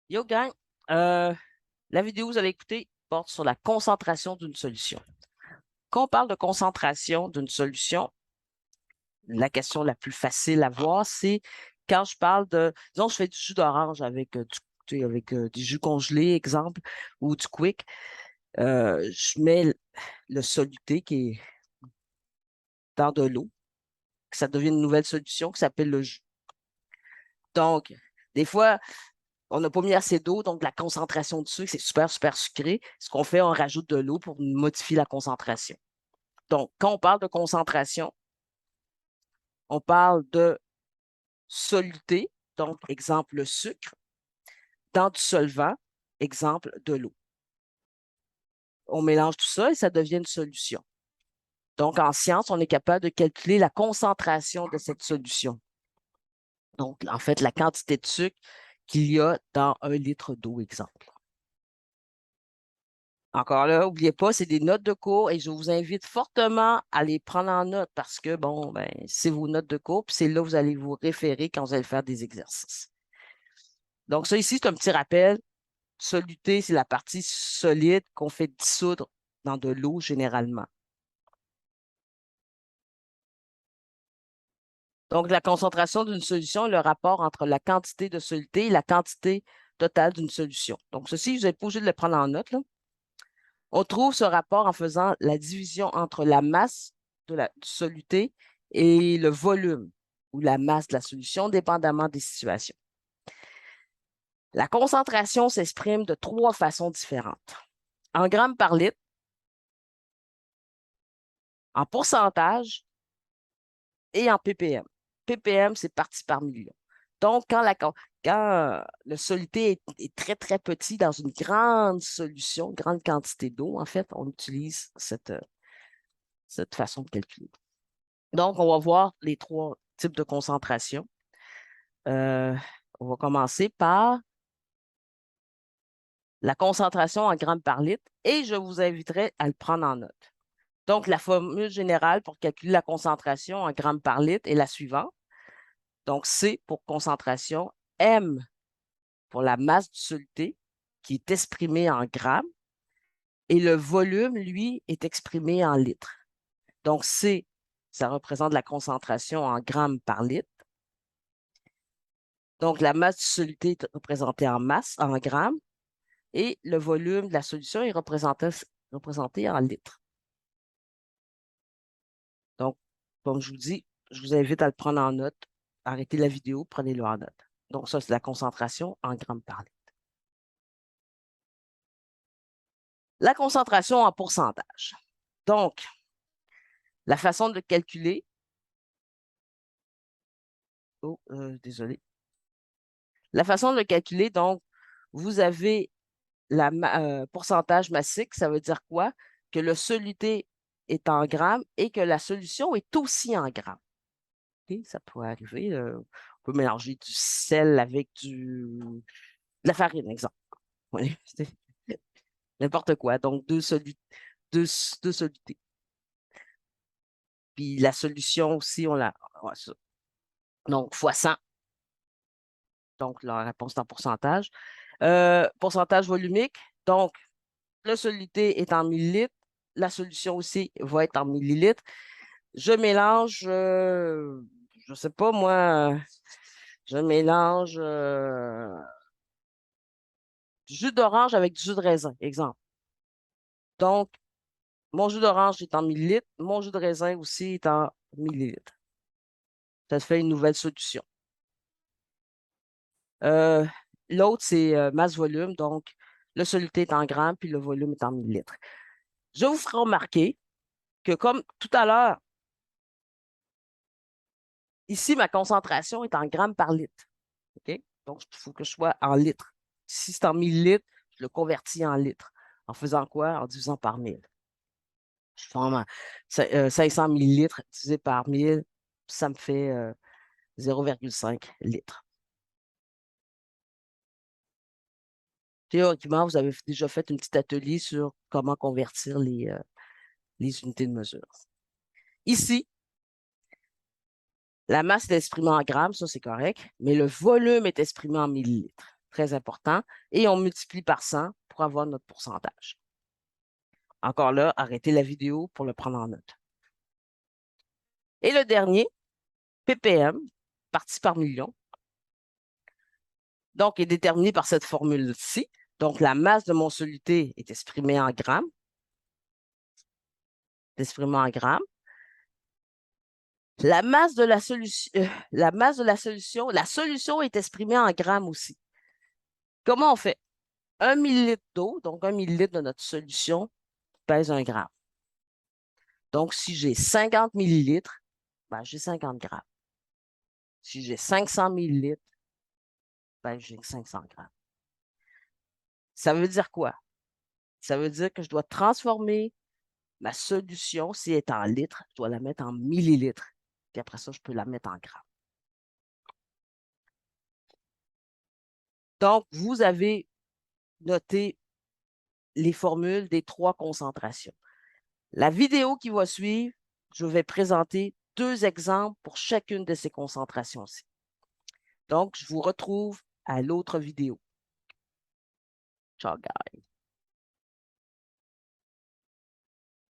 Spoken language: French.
Yo gang, euh, la vidéo que vous allez écouter porte sur la concentration d'une solution. Quand on parle de concentration d'une solution, la question la plus facile à voir, c'est quand je parle de, disons, je fais du jus d'orange avec, des jus congelés, exemple, ou du quick, je mets le soluté qui est dans de l'eau, que ça devient une nouvelle solution qui s'appelle le jus. Donc, des fois, on n'a pas mis assez d'eau, donc la concentration de sucre, c'est super, super sucré. Ce qu'on fait, on rajoute de l'eau pour modifier la concentration. Donc, quand on parle de concentration, on parle de soluté, donc exemple le sucre, dans du solvant, exemple de l'eau. On mélange tout ça et ça devient une solution. Donc, en science, on est capable de calculer la concentration de cette solution. Donc, en fait, la quantité de sucre qu'il y a dans 1 litre d'eau, exemple. Encore là, n'oubliez pas, c'est des notes de cours et je vous invite fortement à les prendre en note parce que, bon, ben, c'est vos notes de cours, puis c'est là que vous allez vous référer quand vous allez faire des exercices. Donc, ça ici, c'est un petit rappel. Soluté, c'est la partie solide qu'on fait dissoudre dans de l'eau généralement. Donc, la concentration d'une solution est le rapport entre la quantité de soluté et la quantité totale d'une solution. Donc, ceci, vous n'êtes pas obligé de le prendre en note, là. On trouve ce rapport en faisant la division entre la masse de la soluté et le volume ou la masse de la solution, dépendamment des situations. La concentration s'exprime de 3 façons différentes. En grammes par litre, en pourcentage et en ppm. ppm, c'est partie par million. Donc, quand le soluté est très, très petit dans une grande solution, grande quantité d'eau, en fait, on utilise cette façon de calculer. Donc, on va voir les 3 types de concentration. On va commencer par la concentration en grammes par litre et je vous inviterai à le prendre en note. Donc, la formule générale pour calculer la concentration en grammes par litre est la suivante. Donc, C pour concentration, M pour la masse du soluté qui est exprimée en grammes et le volume, lui, est exprimé en litres. Donc, C, ça représente la concentration en grammes par litre. Donc, la masse du soluté est représentée en masse, en grammes, et le volume de la solution est représenté en litres. Donc, comme je vous dis, je vous invite à le prendre en note. Arrêtez la vidéo, prenez-le en note. Donc, ça, c'est la concentration en grammes par litre. La concentration en pourcentage. Donc, la façon de le calculer, désolé. La façon de le calculer, donc, vous avez le pourcentage massique, ça veut dire quoi? Que le soluté est en grammes et que la solution est aussi en grammes. Okay? Ça pourrait arriver. On peut mélanger du sel avec de la farine, exemple. Oui, n'importe quoi. Donc, deux solutés. Puis la solution aussi, on la. Ouais, ça. Donc, fois 100. Donc, la réponse est en pourcentage. Pourcentage volumique. Donc, le soluté est en millilitres. La solution aussi va être en millilitres. Je mélange, je ne sais pas moi, je mélange du jus d'orange avec du jus de raisin, exemple. Donc, mon jus d'orange est en millilitres, mon jus de raisin aussi est en millilitres. Ça fait une nouvelle solution. Euh, L'autre, c'est masse-volume, donc le soluté est en grammes, puis le volume est en millilitres. Je vous ferai remarquer que comme tout à l'heure, ici, ma concentration est en grammes par litre. OK? Donc, il faut que je sois en litres. Si c'est en millilitres, je le convertis en litres. En faisant quoi? En divisant par 1000. Je forme 500 millilitres divisé par 1000, ça me fait 0,5 litres. Théoriquement, vous avez déjà fait un petit atelier sur comment convertir les unités de mesure. Ici, la masse est exprimée en grammes, ça c'est correct, mais le volume est exprimé en millilitres. très important, et on multiplie par 100 pour avoir notre pourcentage. Encore là, arrêtez la vidéo pour le prendre en note. Et le dernier, ppm, partie par million, donc est déterminé par cette formule-ci. Donc, la masse de mon soluté est exprimée en grammes. La masse de la solution est exprimée en grammes aussi. Comment on fait? 1 millilitre d'eau, donc 1 millilitre de notre solution, pèse 1 gramme. Donc, si j'ai 50 millilitres, ben, j'ai 50 grammes. Si j'ai 500 millilitres, ben, j'ai 500 grammes. Ça veut dire quoi? Ça veut dire que je dois transformer ma solution, si elle est en litres, je dois la mettre en millilitres. Puis après ça, je peux la mettre en grammes. Donc, vous avez noté les formules des 3 concentrations. La vidéo qui va suivre, je vais présenter 2 exemples pour chacune de ces concentrations-ci. Donc, je vous retrouve à l'autre vidéo. Ciao, guys.